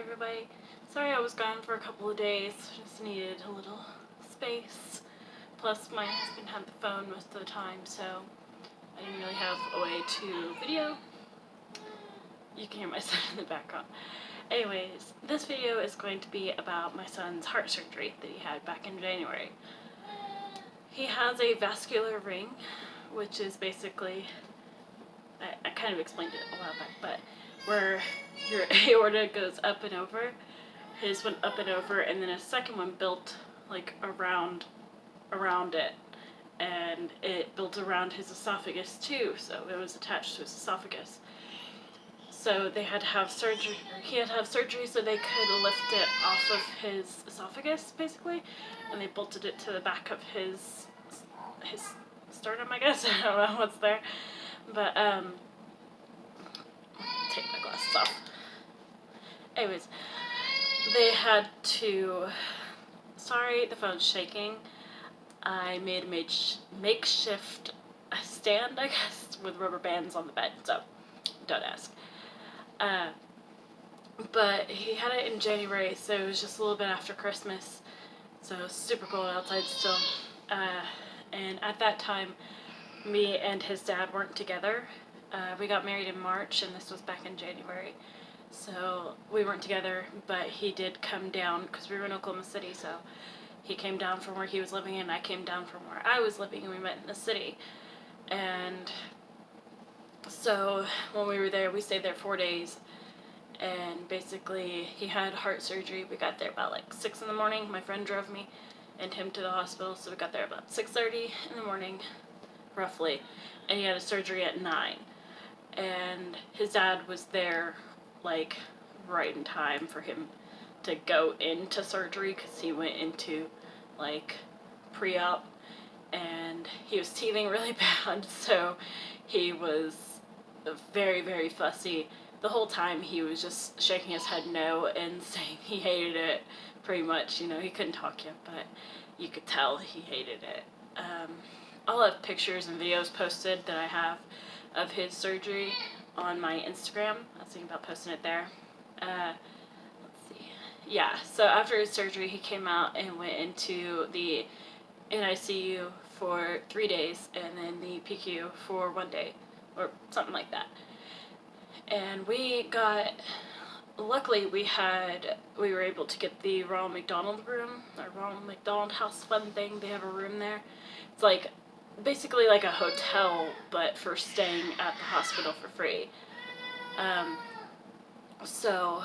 everybody. Sorry I was gone for a couple of days. Just needed a little space. Plus my husband had the phone most of the time, so I didn't really have a way to video. You can hear my son in the background. Anyways, this video is going to be about my son's heart surgery that he had back in January. He has a vascular ring, which is basically, I kind of explained it a while back, but where your aorta goes up and over. His went up and over, and then a second one built like around it, and it built around his esophagus too, so it was attached to his esophagus. So they had to have surgery, he had to have surgery so they could lift it off of his esophagus, basically, and they bolted it to the back of his sternum, I guess. I don't know what's there, but take my glasses off. Anyways, they had to, sorry, the phone's shaking. I made a makeshift stand, I guess, with rubber bands on the bed, so don't ask. But he had it in January, so it was just a little bit after Christmas, so it was super cold outside still. And at that time, me and his dad weren't together. We got married in March, and this was back in January. So we weren't together, but he did come down, because we were in Oklahoma City, so he came down from where he was living, and I came down from where I was living, and we met in the city. And so when we were there, we stayed there 4 days, and basically he had heart surgery. We got there about like 6 in the morning. My friend drove me and him to the hospital, so we got there about 6:30 in the morning, roughly, and he had a surgery at 9. And his dad was there like right in time for him to go into surgery, because he went into like pre-op, and he was teething really bad, so he was very, very fussy. The whole time he was just shaking his head no and saying he hated it, pretty much. You know, he couldn't talk yet, but you could tell he hated it. I'll have pictures and videos posted that I have of his surgery on my Instagram. I was thinking about posting it there. Let's see. Yeah, so after his surgery, he came out and went into the NICU for 3 days, and then the PICU for 1 day, or something like that. And luckily we were able to get the Ronald McDonald room, or Ronald McDonald House Fun thing. They have a room there. It's like basically like a hotel, but for staying at the hospital for free. So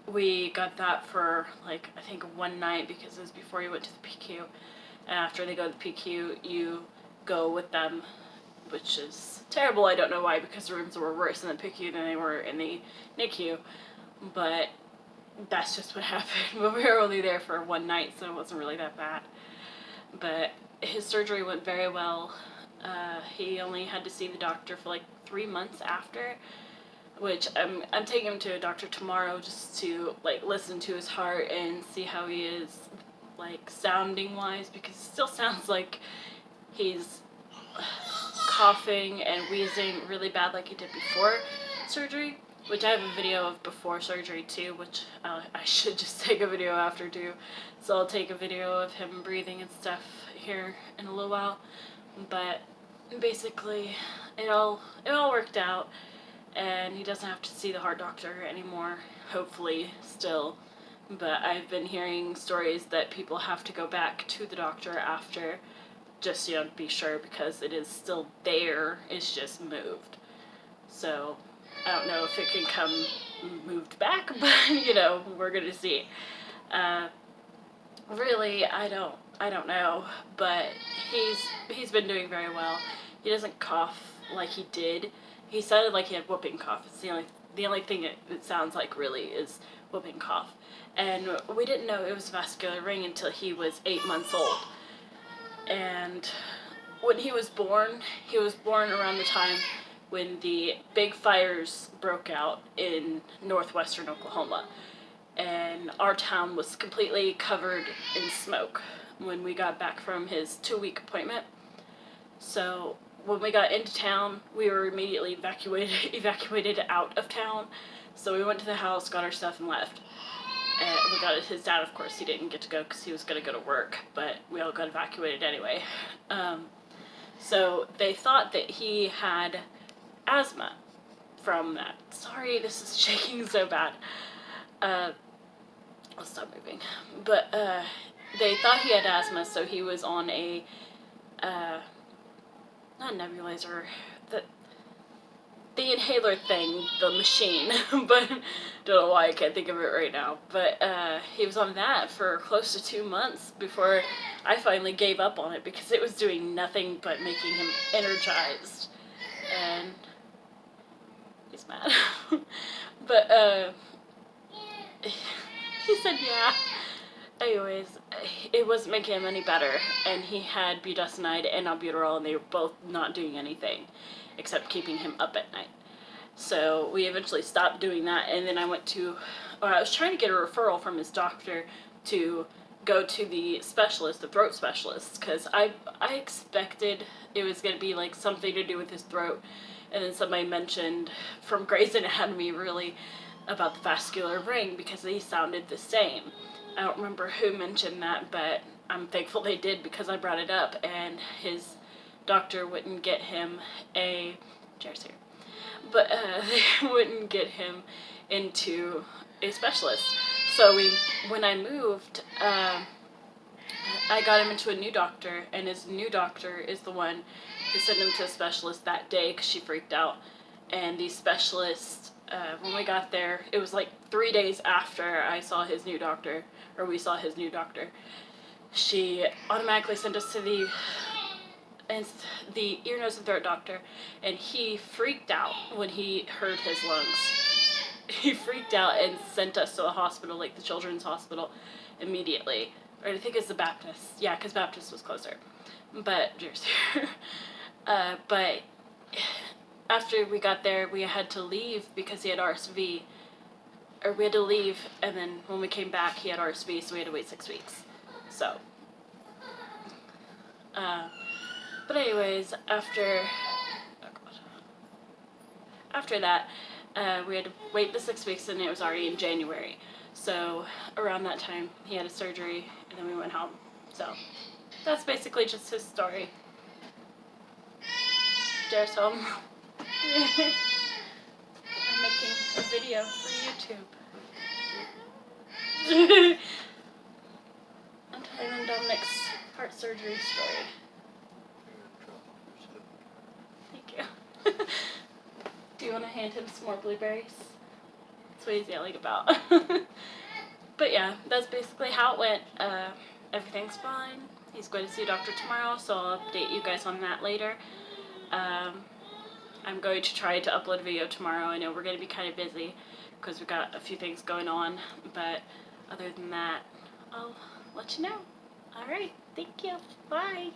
we got that for like, I think 1 night, because it was before you went to the PICU. And after they go to the PICU, you go with them, which is terrible. I don't know why, because the rooms were worse in the PICU than they were in the NICU. But that's just what happened. But we were only there for 1 night, so it wasn't really that bad. But his surgery went very well. He only had to see the doctor for like 3 months after, which I'm taking him to a doctor tomorrow just to like listen to his heart and see how he is, like sounding wise, because it still sounds like he's coughing and wheezing really bad like he did before surgery, which I have a video of before surgery too, which I should just take a video after too. So I'll take a video of him breathing and stuff here in a little while. But basically it all worked out, and he doesn't have to see the heart doctor anymore, hopefully, still. But I've been hearing stories that people have to go back to the doctor after, just, you know, to be sure, because it is still there, it's just moved. So I don't know if it can come moved back, but you know, we're gonna see. Really, I don't know, but he's been doing very well. He doesn't cough like he did. He sounded like he had whooping cough. It's the only thing it sounds like really is whooping cough. And we didn't know it was a vascular ring until he was 8 months old. And when he was born around the time when the big fires broke out in northwestern Oklahoma. And our town was completely covered in smoke when we got back from his 2-week appointment. So when we got into town, we were immediately evacuated out of town. So we went to the house, got our stuff, and left. And we got his dad, of course, he didn't get to go because he was going to go to work, but we all got evacuated anyway. So they thought that he had asthma from that. Sorry, this is shaking so bad. I'll stop moving. But they thought he had asthma, so he was on a, not nebulizer, the inhaler thing, the machine, but don't know why I can't think of it right now. But he was on that for close to 2 months before I finally gave up on it because it was doing nothing but making him energized. And he's mad. But he said yeah. Anyways, it wasn't making him any better, and he had budesonide and albuterol, and they were both not doing anything except keeping him up at night. So we eventually stopped doing that, and then I was trying to get a referral from his doctor to go to the specialist, the throat specialist, because I expected it was going to be like something to do with his throat, and then somebody mentioned from Grey's Anatomy really about the vascular ring because they sounded the same. I don't remember who mentioned that, but I'm thankful they did because I brought it up, and his doctor wouldn't get him a, chairs here, but they wouldn't get him into a specialist. So when I moved, I got him into a new doctor, and his new doctor is the one who sent him to a specialist that day because she freaked out. And the specialist, when we got there, it was like 3 days after I saw his new doctor, or we saw his new doctor, she automatically sent us to the ear, nose, and throat doctor, and he freaked out when he heard his lungs. He freaked out and sent us to a hospital, like the Children's Hospital, immediately. Or I think it's the Baptist. Yeah, because Baptist was closer. But, but after we got there, we had to leave because he had RSV. Or we had to leave, and then when we came back, he had RSV, so we had to wait 6 weeks. So, but anyways, after that, we had to wait the 6 weeks, and it was already in January. So around that time, he had a surgery, and then we went home. So that's basically just his story. Jared's home. I'm making a video for YouTube. I'm telling them Dominic's heart surgery story. Thank you. Do you want to hand him some more blueberries? That's what he's yelling about. But yeah, that's basically how it went. Everything's fine. He's going to see a doctor tomorrow, so I'll update you guys on that later. I'm going to try to upload a video tomorrow. I know we're going to be kind of busy because we've got a few things going on, but other than that, I'll let you know. Alright, thank you. Bye.